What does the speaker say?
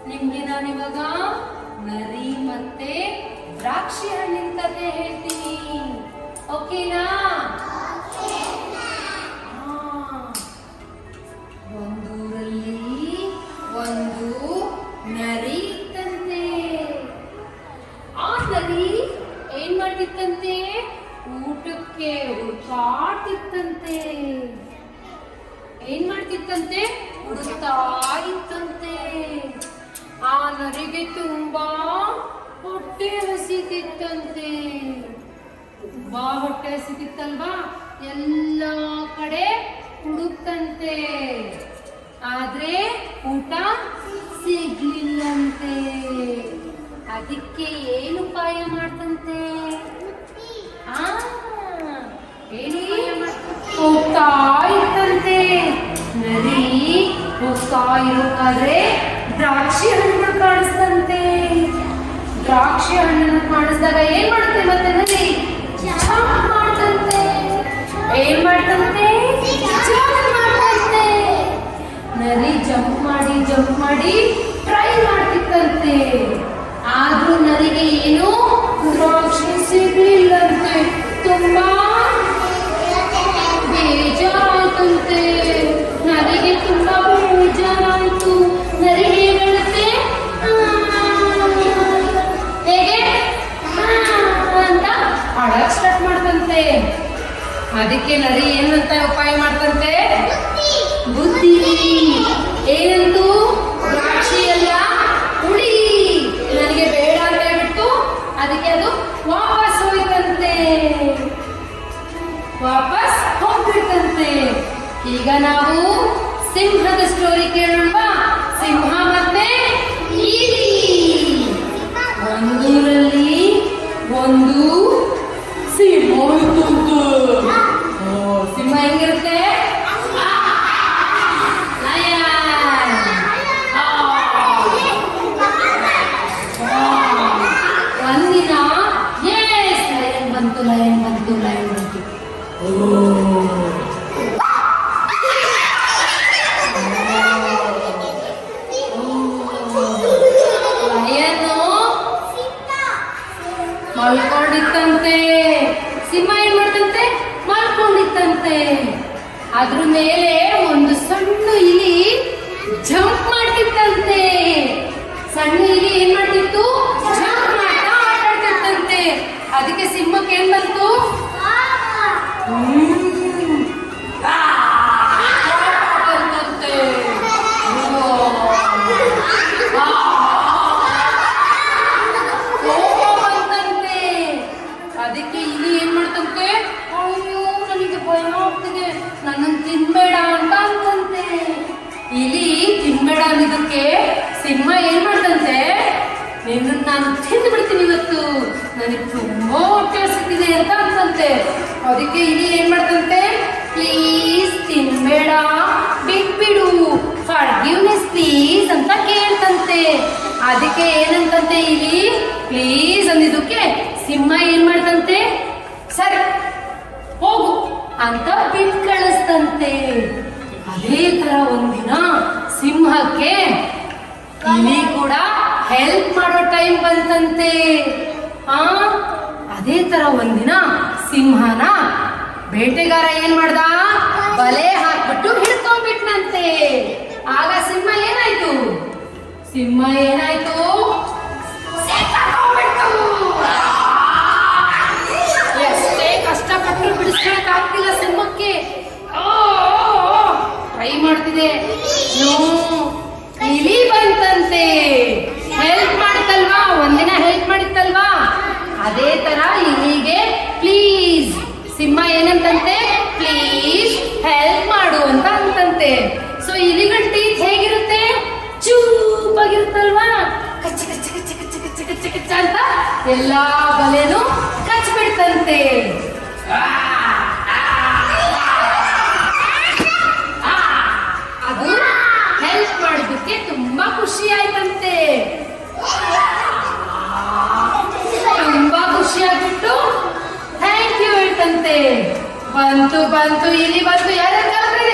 ನಿಮ್ಗೆ ನಾನಿವಾಗ ನರಿ ಮತ್ತೆ ದ್ರಾಕ್ಷಿ ಹಣ್ಣಿನ ಕತೆ ಹೇಳ್ತೀನಿ. ಓಕೆನಾ? ಒಂದೂರಲ್ಲಿ ಒಂದು ನರಿ ಇತ್ತಂತೆ. ಆ ನರಿ ಏನ್ ಮಾಡ್ತಿತ್ತಂತೆ? ಊಟಕ್ಕೆ ಹುಡುಕಾಡ್ತಿತ್ತಂತೆ. ಏನ್ ಮಾಡ್ತಿತ್ತಂತೆ? ಹುಡುಕ್ತಾ ಇತ್ತಂತೆ. ಆ ನರಿಗೆ ತುಂಬಾ ಹೊಟ್ಟೆ ಹಸಿತಿತ್ತಂತೆ. ತುಂಬಾ ಹೊಟ್ಟೆ ಹಸಿತಿತ್ತಲ್ವಾ? ಎಲ್ಲ ಕಡೆ ಹುಡುಕ್ತಂತೆ. ಆದ್ರೆ ಊಟ ಸಿಗ್ಲಿಲ್ಲಂತೆ. ಅದಕ್ಕೆ ಏನು ಉಪಾಯ ಮಾಡ್ತಂತೆ? ಹೋಗ್ತಾ ಇತ್ತಂತೆ. ನರಿ ಹೋಗ್ತಾ ಇರೋಕಾದ್ರೆ ದ್ರಾಕ್ಷಿ ಹಣ್ಣುಗಳು ಕಾಣಿಸ್ತಂತೆ. ದ್ರಾಕ್ಷಿ ಹಣ್ಣನ್ನು ಕಾಣಿಸಿದಾಗ ಏನ್ ಮಾಡುತ್ತೆ ಮತ್ತೆ ನರಿ? ಜಂಪ್ ಮಾಡ್ತಂತೆ. ಏನ್ ಮಾಡ್ತಂತೆ? ಜಂಪ್ ಮಾಡ್ತಂತೆ. ನರಿ ಜಂಪ್ ಮಾಡಿ ಟ್ರೈ ಮಾಡ್ತಿತ್ತಂತೆ. ಆದ್ರೂ ನರಿಗೆ ಏನು ದ್ರಾಕ್ಷಿ ಸಿಗ್ಲಿಲ್ಲಂತೆ. ತುಂಬಾ ಬೇಜಾರಾಯ್ತಂತೆ. ನರಿಗೆ ತುಂಬಾ ಬೇಜಾರಾಯ್ತು. ನರಿ ಹೇಳುತ್ತೆ ಹೇಗೆ ಅಂತ ಅಳಕ್ ಸ್ಟಾರ್ಟ್ ಮಾಡ್ತಂತೆ. ಅದಕ್ಕೆ ನರಿ ಏನಂತ ಉಪಾಯ ಮಾಡ್ತಂತೆ? ಬುದ್ಧಿ. ಏನಂತೂ? ದ್ರಾಕ್ಷಿ ಎಲ್ಲ ಹುಳಿ ನನಗೆ ಬೇಡ ಅಂತ ಹೇಳ್ಬಿಟ್ಟು ಅದಕ್ಕೆ ಅದು ವಾಪಸ್ ಹೋಯ್ತಂತೆ. ವಾಪಸ್ ಹೋಗ್ಬಿಡ್ತಂತೆ. ಈಗ ನಾವು ಸಿಂಹದ ಸ್ಟೋರಿ ಕೇಳೋಣವಾ? ಸಿಂಹ ಮತ್ತೆ ಇಲಿ. ಒಂದೂರಲ್ಲಿ ಒಂದು ಸಿಂಹ ಇತ್ತಂತೆ. ಸಿಂಹ ಹೆಂಗಿರುತ್ತೆ? ಒಂದಿನ ಲಯನ್ ಬಂತು. ಮಲ್ಕೊಂಡಿತ್ತಂತೆ. ಸಿಂಹ ಏನ್ ಮಾಡ್ತಂತೆ? ಮಲ್ಕೊಂಡಿತ್ತಂತೆ. ಅದ್ರ ಮೇಲೆ ಒಂದು ಸಣ್ಣ ಇಲಿ ಜಂಪ್ ಮಾಡ್ತಿತ್ತಂತೆ. ಸಣ್ಣ ಇಲಿ ಏನ್ ಮಾಡ್ತಿತ್ತು? ಜಂಪ್ ಮಾಡ್ತಾ ಆಟಾಡ್ತಿತ್ತಂತೆ. ಅದಕ್ಕೆ ಸಿಂಹಕ್ಕೆ ಏನ್ ಬಂತು? ಅದಕ್ಕೆ ಇಲಿ ಏನ್ ಮಾಡ್ತಂತೆ? ಅಯ್ಯೋ ನನಗೆ ಭಯ ಆಗ್ತಿದೆ, ನನ್ನನ್ನು ತಿನ್ಬೇಡ ಅಂತ ಅಂತಂತೆ. ಇಲಿ ತಿನ್ಬೇಡ ಅನ್ನೋದಕ್ಕೆ ಸಿಂಹ ಏನ್ ಮಾಡ್ತಂತೆ? ನಿನ್ನನ್ನು ನಾನು ತಿಂದು ಬಿಡ್ತೀನಿ ಇವತ್ತು, ನನಗೆ ತುಂಬಾ ಹೊಟ್ಟೆ ಹಸಿತಿದೆ ಅಂತ ಅಂತಂತೆ. ಅದಕ್ಕೆ ಇಲಿ ಏನ್ ಮಾಡ್ತಂತೆ? ಪ್ಲೀಸ್ ತಿನ್ಬೇಡ, ಬಿಟ್ಬಿಡು, ಫರ್ಗಿವ್ನೆಸ್ ಪ್ಲೀಸ್ ಅಂತ ಕೇಳ್ತಂತೆ. ಅದಕ್ಕೆ ಏನಂತಂತೆ ಇಲಿ ಪ್ಲೀಸ್ ಅಂದಿದ್ದಕ್ಕೆ ಸಿಂಹ ಏನ್ ಮಾಡ್ತಂತೆ? ಸರಿ ಹೋಗು ಅಂತ ಬಿಟ್ಟು ಕಳಿಸ್ತಂತೆ. ಅದೇ ತರ ಒಂದಿನ ಸಿಂಹಕ್ಕೆ ಇಲಿ ಕೂಡ ಹೆಲ್ಪ್ ಮಾಡೋ ಟೈಮ್ ಬಂತಂತೆ. ಅದೇ ತರ ಒಂದಿನ ಸಿಂಹನ ಬೇಟೆಗಾರ ಏನ್ ಮಾಡ್ದ? ಬಲೆ ಹಾಕ್ಬಿಟ್ಟು ಹಿಡ್ಕೊಂಡ್ಬಿಟ್ನಂತೆ. ಆಗ ಸಿಂಹ ಏನಾಯ್ತು? ಎಷ್ಟೇ ಕಷ್ಟಪಟ್ಟರು ಬಿಡಿಸ್ಕೊಳಕ್ ಆಗ್ತಿಲ್ಲ ಸಿಂಹಕ್ಕೆ. ಟ್ರೈ ಮಾಡ್ತಿದೆ. ಇಲಿ ಬಂತಂತೆ. ಹೆಲ್ಪ್ ಮಾಡುತ್ತಲ್ವಾ? ಒಂದಿನ ಹೆಲ್ಪ್ ಮಾಡಿತ್ತಲ್ವಾ? ಅದೇ ತರ ಇಲಿಗೆ ಪ್ಲೀಸ್ ಸಿಂಹ ಏನಂತಂತೆ? ಪ್ಲೀಸ್ ಹೆಲ್ಪ್ ಮಾಡು ಅಂತ ಅಂತಂತೆ. ಸೊ ಇಲಿಗಳ ಟೀತ್ ಹೇಗಿರುತ್ತೆ? ಚೂಪಾಗಿರುತ್ತಲ್ವಾ? ಕಚ್ಚ ಕಚ್ಚ ಕಚ್ಚ ಕಚ್ಚ ಕಚ್ಚ ಕಚ್ಚ ಕಚ್ಚ ಅಂತ ಎಲ್ಲಾ ಬಲೆನೂ ಕಚ್ಬಿಡ್ತಂತೆ. ಅದು ಹೆಲ್ಪ್ ಮಾಡೋದಕ್ಕೆ ತುಂಬಾ ಖುಷಿ ಆಯ್ತಂತೆ. ತುಂಬಾ ಖುಷಿ ಆಗ್ಬಿಟ್ಟು ಥ್ಯಾಂಕ್ ಯು ಹೇಳ್ತಂತೆ. ಬಂತು ಇಲಿ ಬಂತು. ಯಾರ್ಯಾರು ಕಲ್ತ್ರೆ